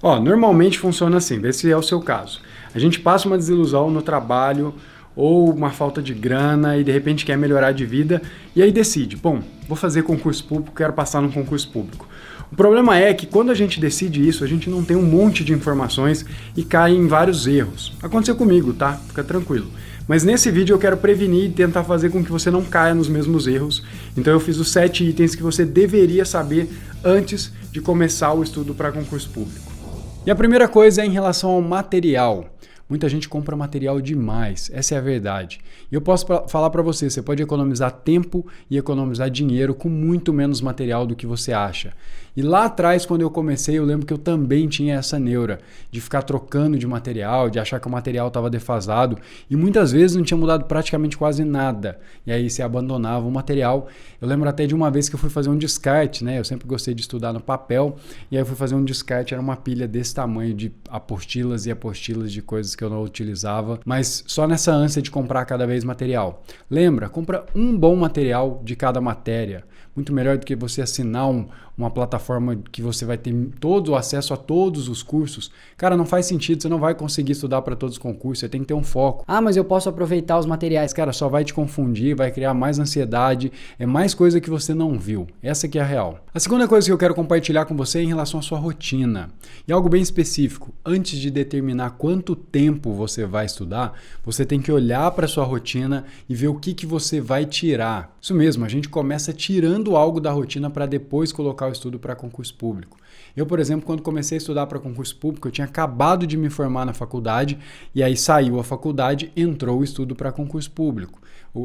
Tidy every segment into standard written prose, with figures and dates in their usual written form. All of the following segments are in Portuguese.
Ó, normalmente funciona assim, vê se é o seu caso. A gente passa uma desilusão no trabalho ou uma falta de grana e de repente quer melhorar de vida e aí decide, bom, vou fazer concurso público, quero passar no concurso público. O problema é que quando a gente decide isso, a gente não tem um monte de informações e cai em vários erros. Aconteceu comigo, tá? Fica tranquilo. Mas nesse vídeo eu quero prevenir e tentar fazer com que você não caia nos mesmos erros. Então eu fiz os 7 itens que você deveria saber antes de começar o estudo para concurso público. E a primeira coisa é em relação ao material. Muita gente compra material demais, essa é a verdade. E eu posso falar para você, você pode economizar tempo e economizar dinheiro com muito menos material do que você acha. E lá atrás, quando eu comecei, eu lembro que eu também tinha essa neura de ficar trocando de material, de achar que o material estava defasado e muitas vezes não tinha mudado praticamente quase nada. E aí você abandonava o material. Eu lembro até de uma vez que eu fui fazer um descarte, né? Eu sempre gostei de estudar no papel e aí eu fui fazer um descarte, era uma pilha desse tamanho de apostilas e apostilas de coisas que eu não utilizava, mas só nessa ânsia de comprar cada vez material. Lembra, compra um bom material de cada matéria. Muito melhor do que você assinar uma plataforma que você vai ter todo o acesso a todos os cursos. Cara, não faz sentido, você não vai conseguir estudar para todos os concursos, você tem que ter um foco. Ah, mas eu posso aproveitar os materiais. Cara, só vai te confundir, vai criar mais ansiedade, é mais coisa que você não viu. Essa que é a real. A segunda coisa que eu quero compartilhar com você é em relação à sua rotina. E algo bem específico, antes de determinar quanto tempo você vai estudar, você tem que olhar para a sua rotina e ver o que você vai tirar. Isso mesmo, a gente começa tirando algo da rotina para depois colocar o estudo para concurso público. Eu, por exemplo, quando comecei a estudar para concurso público, eu tinha acabado de me formar na faculdade e aí saiu a faculdade, entrou o estudo para concurso público.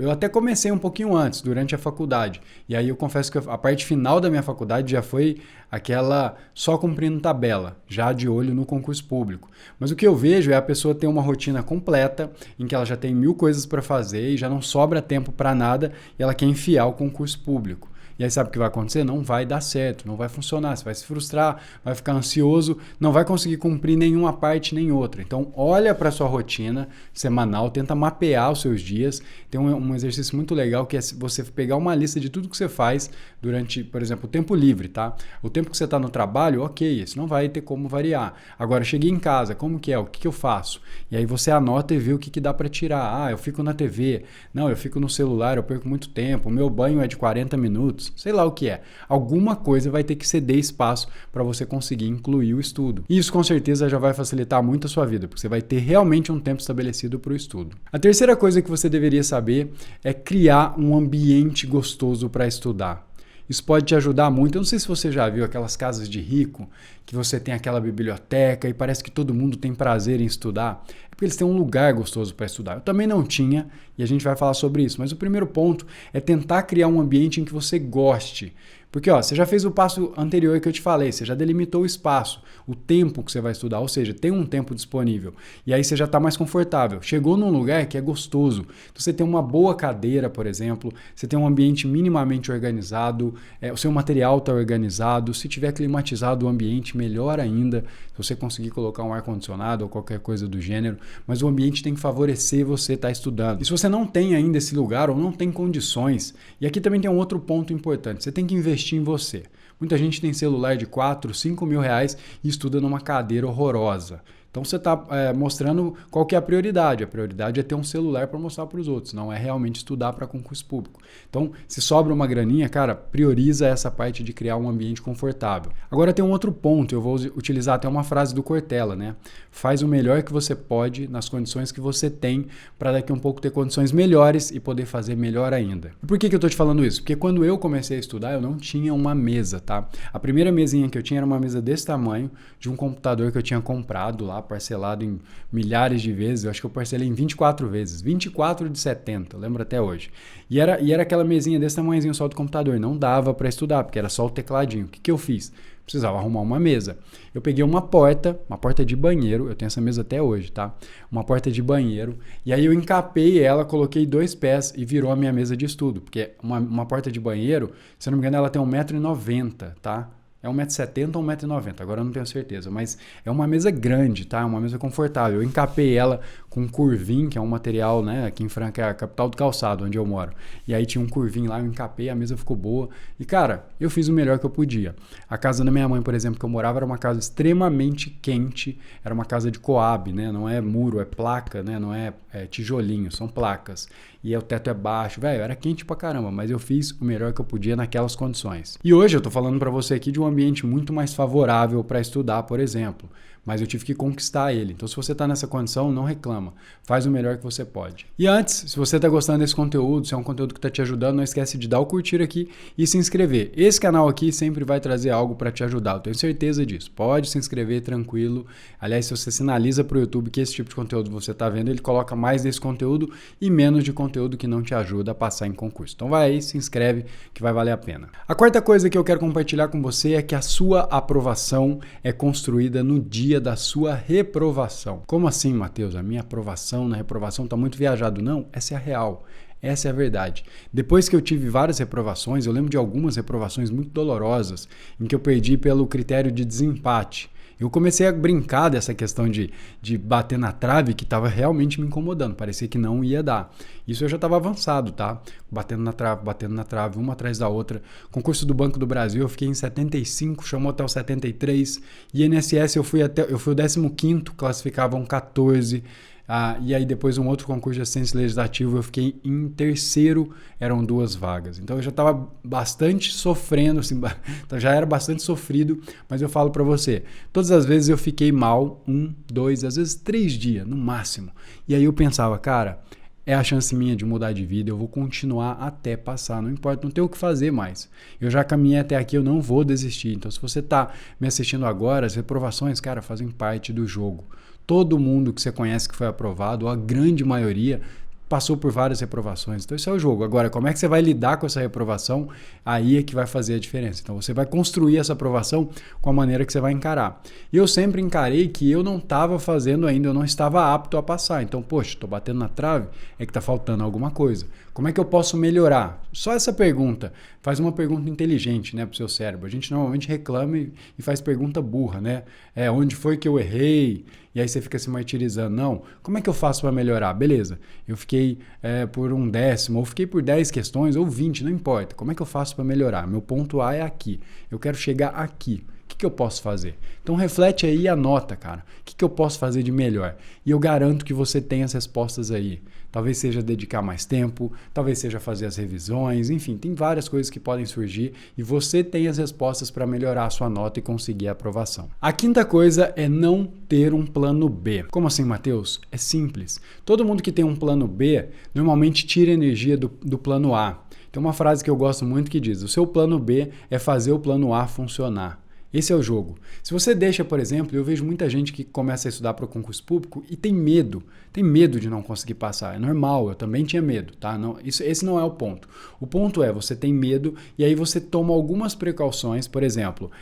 Eu até comecei um pouquinho antes, durante a faculdade. E aí eu confesso que a parte final da minha faculdade já foi aquela só cumprindo tabela, já de olho no concurso público. Mas o que eu vejo é a pessoa ter uma rotina completa, em que ela já tem 1000 coisas para fazer e já não sobra tempo para nada e ela quer enfiar o concurso público. E aí sabe o que vai acontecer? Não vai dar certo, não vai funcionar, você vai se frustrar, vai ficar ansioso, não vai conseguir cumprir nenhuma parte nem outra. Então olha para a sua rotina semanal, tenta mapear os seus dias. Tem um exercício muito legal que é você pegar uma lista de tudo que você faz durante, por exemplo, o tempo livre, tá? O tempo que você está no trabalho, ok, isso não vai ter como variar. Agora, cheguei em casa, como que é? O que eu faço? E aí você anota e vê o que dá para tirar. Ah, eu fico na TV, não, eu fico no celular, eu perco muito tempo, o meu banho é de 40 minutos. Sei lá o que é. Alguma coisa vai ter que ceder espaço para você conseguir incluir o estudo. E isso com certeza já vai facilitar muito a sua vida, porque você vai ter realmente um tempo estabelecido para o estudo. A terceira coisa que você deveria saber é criar um ambiente gostoso para estudar. Isso pode te ajudar muito. Eu não sei se você já viu aquelas casas de rico, que você tem aquela biblioteca e parece que todo mundo tem prazer em estudar. É porque eles têm um lugar gostoso para estudar. Eu também não tinha e a gente vai falar sobre isso. Mas o primeiro ponto é tentar criar um ambiente em que você goste. Porque você já fez o passo anterior que eu te falei, você já delimitou o espaço, o tempo que você vai estudar, ou seja, tem um tempo disponível. E aí você já está mais confortável. Chegou num lugar que é gostoso. Então você tem uma boa cadeira, por exemplo, você tem um ambiente minimamente organizado, o seu material está organizado, se tiver climatizado o ambiente, melhor ainda, se você conseguir colocar um ar-condicionado ou qualquer coisa do gênero, mas o ambiente tem que favorecer você estar estudando. E se você não tem ainda esse lugar ou não tem condições, e aqui também tem um outro ponto importante, você tem que investir em você. Muita gente tem celular de 4, 5 mil reais e estuda numa cadeira horrorosa. Então você está mostrando qual que é a prioridade. A prioridade é ter um celular para mostrar para os outros, não é realmente estudar para concurso público. Então, se sobra uma graninha, cara, prioriza essa parte de criar um ambiente confortável. Agora tem um outro ponto, eu vou utilizar até uma frase do Cortella, né? Faz o melhor que você pode nas condições que você tem para daqui a um pouco ter condições melhores e poder fazer melhor ainda. E por que eu estou te falando isso? Porque quando eu comecei a estudar, eu não tinha uma mesa, tá? A primeira mesinha que eu tinha era uma mesa desse tamanho, de um computador que eu tinha comprado lá, parcelado em milhares de vezes. Eu acho que eu parcelei em 24 vezes, 24 de 70, eu lembro até hoje. E era aquela mesinha desse tamanhozinho só do computador, não dava para estudar, porque era só o tecladinho. O que eu fiz? Precisava arrumar uma mesa. Eu peguei uma porta de banheiro, eu tenho essa mesa até hoje, tá? Uma porta de banheiro, e aí eu encapei ela, coloquei 2 pés e virou a minha mesa de estudo, porque uma porta de banheiro, se eu não me engano, ela tem 1,90 m, tá? é 1,70m ou 1,90m, agora eu não tenho certeza, mas é uma mesa grande, tá? É uma mesa confortável. Eu encapei ela com curvim, que é um material, né? Aqui em Franca é a capital do calçado, onde eu moro. E aí tinha um curvim lá, eu encapei, a mesa ficou boa. E cara, eu fiz o melhor que eu podia. A casa da minha mãe, por exemplo, que eu morava, era uma casa extremamente quente, era uma casa de coab, né? Não é muro, é placa, né? Não é tijolinho, são placas. E o teto é baixo, velho, era quente pra caramba, mas eu fiz o melhor que eu podia naquelas condições. E hoje eu tô falando pra você aqui de um ambiente muito mais favorável para estudar, por exemplo, mas eu tive que conquistar ele. Então, se você está nessa condição, não reclama. Faz o melhor que você pode. E antes, se você está gostando desse conteúdo, se é um conteúdo que está te ajudando, não esquece de dar o curtir aqui e se inscrever. Esse canal aqui sempre vai trazer algo para te ajudar. Eu tenho certeza disso. Pode se inscrever tranquilo. Aliás, se você sinaliza para o YouTube que esse tipo de conteúdo você está vendo, ele coloca mais desse conteúdo e menos de conteúdo que não te ajuda a passar em concurso. Então vai aí, se inscreve que vai valer a pena. A quarta coisa que eu quero compartilhar com você é que a sua aprovação é construída no dia da sua reprovação. Como assim, Matheus? A minha aprovação na reprovação está muito viajado. Não, essa é a real. Essa é a verdade. Depois que eu tive várias reprovações, eu lembro de algumas reprovações muito dolorosas, em que eu perdi pelo critério de desempate. Eu comecei a brincar dessa questão de bater na trave, que estava realmente me incomodando. Parecia que não ia dar. Isso eu já estava avançado, tá? Batendo na trave, uma atrás da outra. Concurso do Banco do Brasil, eu fiquei em 75, chamou até o 73. INSS, eu fui o 15º, classificavam 14. E aí depois um outro concurso de assistência legislativa eu fiquei em terceiro, eram 2 vagas. Então eu já estava bastante sofrendo, assim, já era bastante sofrido, mas eu falo para você, todas as vezes eu fiquei mal 1, 2, às vezes 3 dias no máximo. E aí eu pensava, cara, é a chance minha de mudar de vida, eu vou continuar até passar, não importa, não tenho o que fazer mais. Eu já caminhei até aqui, eu não vou desistir. Então se você está me assistindo agora, as reprovações, cara, fazem parte do jogo. Todo mundo que você conhece que foi aprovado, ou a grande maioria, passou por várias reprovações. Então esse é o jogo. Agora, como é que você vai lidar com essa reprovação? Aí é que vai fazer a diferença. Então você vai construir essa aprovação com a maneira que você vai encarar. E eu sempre encarei que eu não estava fazendo ainda, eu não estava apto a passar. Então, poxa, estou batendo na trave, é que está faltando alguma coisa. Como é que eu posso melhorar? Só essa pergunta. Faz uma pergunta inteligente, né, para o seu cérebro. A gente normalmente reclama e faz pergunta burra, né? Onde foi que eu errei? E aí você fica se martirizando. Não, como é que eu faço para melhorar? Beleza, eu fiquei por 1/10, ou fiquei por 10 questões, ou 20, não importa. Como é que eu faço para melhorar? Meu ponto A é aqui. Eu quero chegar aqui. O que eu posso fazer? Então reflete aí e anota, cara. O que eu posso fazer de melhor? E eu garanto que você tem as respostas aí. Talvez seja dedicar mais tempo, talvez seja fazer as revisões, enfim, tem várias coisas que podem surgir e você tem as respostas para melhorar a sua nota e conseguir a aprovação. A quinta coisa é não ter um plano B. Como assim, Matheus? É simples. Todo mundo que tem um plano B normalmente tira energia do plano A. Tem uma frase que eu gosto muito que diz: o seu plano B é fazer o plano A funcionar. Esse é o jogo. Se você deixa, por exemplo, eu vejo muita gente que começa a estudar para o concurso público e tem medo de não conseguir passar. É normal, eu também tinha medo, tá? Não, esse não é o ponto. O ponto é, você tem medo e aí você toma algumas precauções, por exemplo,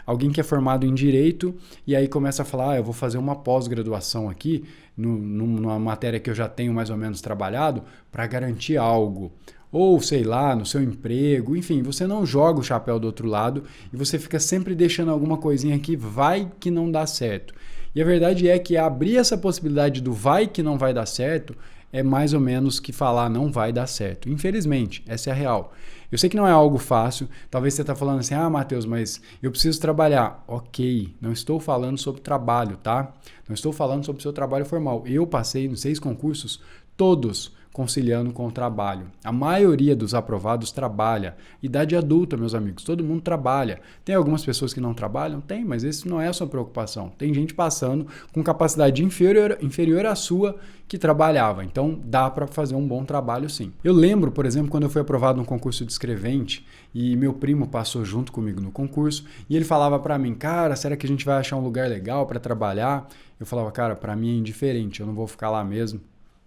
alguém que é formado em Direito e aí começa a falar, eu vou fazer uma pós-graduação aqui, numa matéria que eu já tenho mais ou menos trabalhado, para garantir algo. Ou, sei lá, no seu emprego, enfim, você não joga o chapéu do outro lado e você fica sempre deixando alguma coisinha que vai que não dá certo. E a verdade é que abrir essa possibilidade do vai que não vai dar certo é mais ou menos que falar não vai dar certo. Infelizmente, essa é a real. Eu sei que não é algo fácil, talvez você está falando assim, Matheus, mas eu preciso trabalhar. Ok, não estou falando sobre trabalho, tá? Não estou falando sobre o seu trabalho formal. Eu passei nos 6 concursos, todos conciliando com o trabalho. A maioria dos aprovados trabalha. Idade adulta, meus amigos, todo mundo trabalha. Tem algumas pessoas que não trabalham? Tem, mas esse não é a sua preocupação. Tem gente passando com capacidade inferior à sua que trabalhava. Então, dá para fazer um bom trabalho sim. Eu lembro, por exemplo, quando eu fui aprovado no concurso de escrevente e meu primo passou junto comigo no concurso e ele falava para mim, cara, será que a gente vai achar um lugar legal para trabalhar? Eu falava, cara, para mim é indiferente, eu não vou ficar lá mesmo.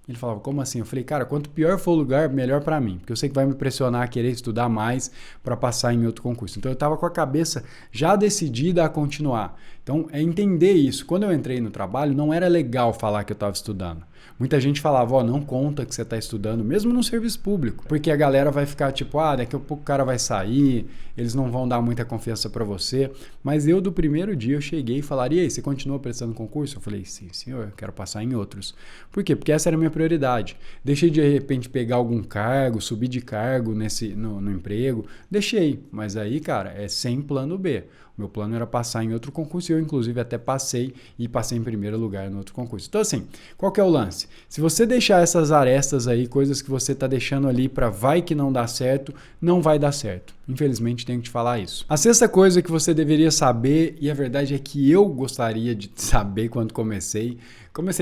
Ele falava, como assim? Eu falei, cara, quanto pior for o lugar, melhor para mim. Porque eu sei que vai me pressionar a querer estudar mais para passar em outro concurso. Então eu estava com a cabeça já decidida a continuar. Então, é entender isso. Quando eu entrei no trabalho, não era legal falar que eu estava estudando. Muita gente falava, ó, não conta que você está estudando, mesmo no serviço público. Porque a galera vai ficar tipo, daqui a pouco o cara vai sair, eles não vão dar muita confiança para você. Mas eu, do primeiro dia, eu cheguei e falaria, e aí, você continua prestando concurso? Eu falei, sim, senhor, eu quero passar em outros. Por quê? Porque essa era a minha prioridade. Deixei de repente pegar algum cargo, subir de cargo no emprego. Deixei, mas aí, cara, é sem plano B. O meu plano era passar em outro concurso e eu, inclusive, até passei em primeiro lugar no outro concurso. Então, assim, qual que é o lance? Se você deixar essas arestas aí, coisas que você está deixando ali para vai que não dá certo, não vai dar certo. Infelizmente, tenho que te falar isso. A sexta coisa que você deveria saber, e a verdade é que eu gostaria de saber quando comecei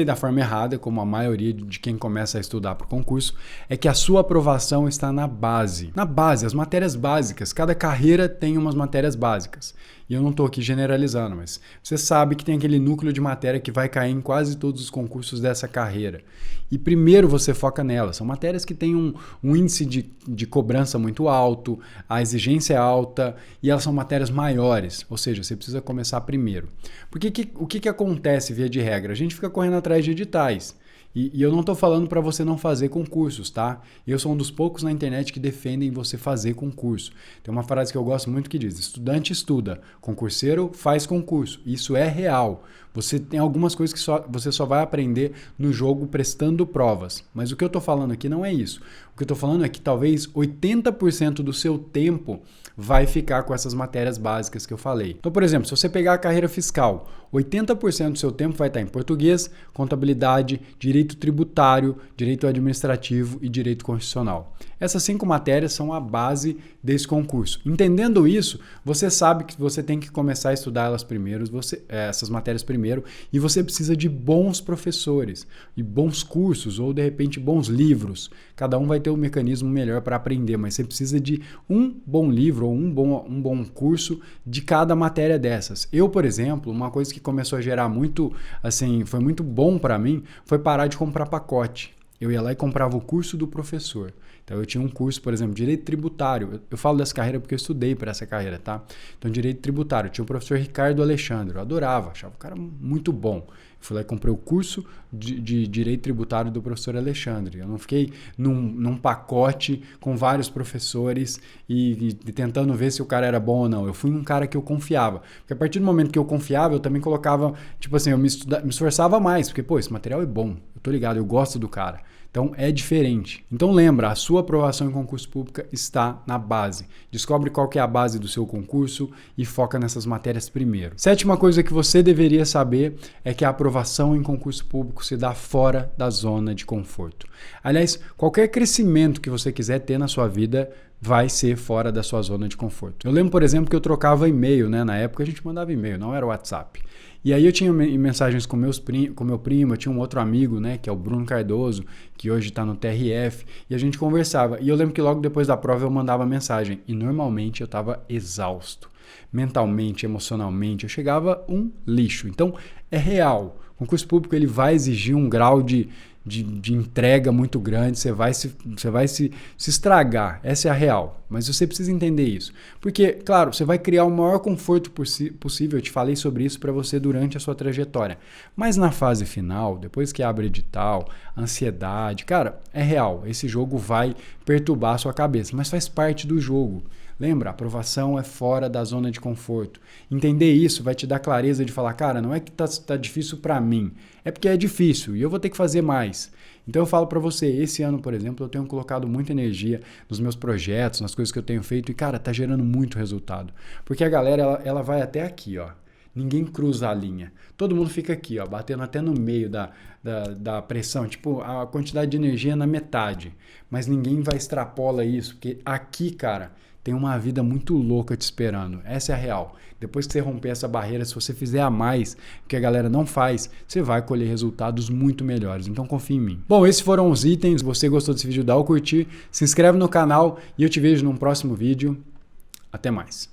da forma errada, como a maioria de quem começa a estudar para o concurso, é que a sua aprovação está na base. Na base, as matérias básicas. Cada carreira tem umas matérias básicas. E eu não estou aqui generalizando, mas você sabe que tem aquele núcleo de matéria que vai cair em quase todos os concursos dessa carreira. E primeiro você foca nelas. São matérias que têm um índice de cobrança muito alto, a exigência é alta e elas são matérias maiores. Ou seja, você precisa começar primeiro. Porque o que acontece via de regra? A gente fica correndo atrás de editais. E eu não estou falando para você não fazer concursos, tá? Eu sou um dos poucos na internet que defendem você fazer concurso. Tem uma frase que eu gosto muito que diz: estudante estuda, concurseiro faz concurso. Isso é real. Você tem algumas coisas que você só vai aprender no jogo prestando provas. Mas o que eu estou falando aqui não é isso. O que eu estou falando é que talvez 80% do seu tempo vai ficar com essas matérias básicas que eu falei. Então, por exemplo, se você pegar a carreira fiscal, 80% do seu tempo vai estar em português, contabilidade, direito tributário, direito administrativo e direito constitucional. Essas 5 matérias são a base desse concurso. Entendendo isso, você sabe que você tem que começar a estudar elas primeiro, essas matérias primeiro, e você precisa de bons professores, e bons cursos, ou de repente bons livros. Cada um vai ter um mecanismo melhor para aprender, mas você precisa de um bom livro ou um bom curso de cada matéria dessas. Eu, por exemplo, uma coisa que começou a gerar muito, assim, foi muito bom para mim, foi parar de comprar pacote. Eu ia lá e comprava o curso do professor. Então eu tinha um curso, por exemplo, direito tributário. Eu falo dessa carreira porque eu estudei para essa carreira, tá? Então direito tributário, tinha o professor Ricardo Alexandre, eu adorava, achava o cara muito bom. Eu fui lá e comprei o curso de direito tributário do professor Alexandre. Eu não fiquei num pacote com vários professores e tentando ver se o cara era bom ou não. Eu fui um cara que eu confiava. Porque a partir do momento que eu confiava, eu também colocava, tipo assim, eu me esforçava mais, porque, pô, esse material é bom, eu tô ligado, eu gosto do cara. Então é diferente. Então lembra, a sua aprovação em concurso público está na base. Descobre qual que é a base do seu concurso e foca nessas matérias primeiro. Sétima coisa que você deveria saber é que a aprovação em concurso público se dá fora da zona de conforto. Aliás, qualquer crescimento que você quiser ter na sua vida vai ser fora da sua zona de conforto. Eu lembro, por exemplo, que eu trocava e-mail, né? Na época a gente mandava e-mail, não era WhatsApp. E aí eu tinha mensagens com meu primo, eu tinha um outro amigo, né, que é o Bruno Cardoso, que hoje está no TRF, e a gente conversava. E eu lembro que logo depois da prova eu mandava mensagem, e normalmente eu estava exausto. Mentalmente, emocionalmente, eu chegava um lixo. Então, é real. O concurso público ele vai exigir um grau de entrega muito grande, você vai se estragar, essa é a real, mas você precisa entender isso, porque, claro, você vai criar o maior conforto possível, eu te falei sobre isso para você durante a sua trajetória, mas na fase final, depois que abre edital, ansiedade, cara, é real, esse jogo vai perturbar a sua cabeça, mas faz parte do jogo. Lembra, a aprovação é fora da zona de conforto. Entender isso vai te dar clareza de falar, cara, não é que tá difícil para mim, é porque é difícil e eu vou ter que fazer mais. Então eu falo para você, esse ano, por exemplo, eu tenho colocado muita energia nos meus projetos, nas coisas que eu tenho feito e, cara, tá gerando muito resultado. Porque a galera, ela vai até aqui, ó. Ninguém cruza a linha. Todo mundo fica aqui, ó, batendo até no meio da pressão, tipo, a quantidade de energia na metade. Mas ninguém vai extrapola isso, porque aqui, cara, tem uma vida muito louca te esperando. Essa é a real. Depois que você romper essa barreira, se você fizer a mais, que a galera não faz, você vai colher resultados muito melhores. Então confia em mim. Bom, esses foram os itens. Se você gostou desse vídeo, dá o curtir, se inscreve no canal e eu te vejo num próximo vídeo. Até mais.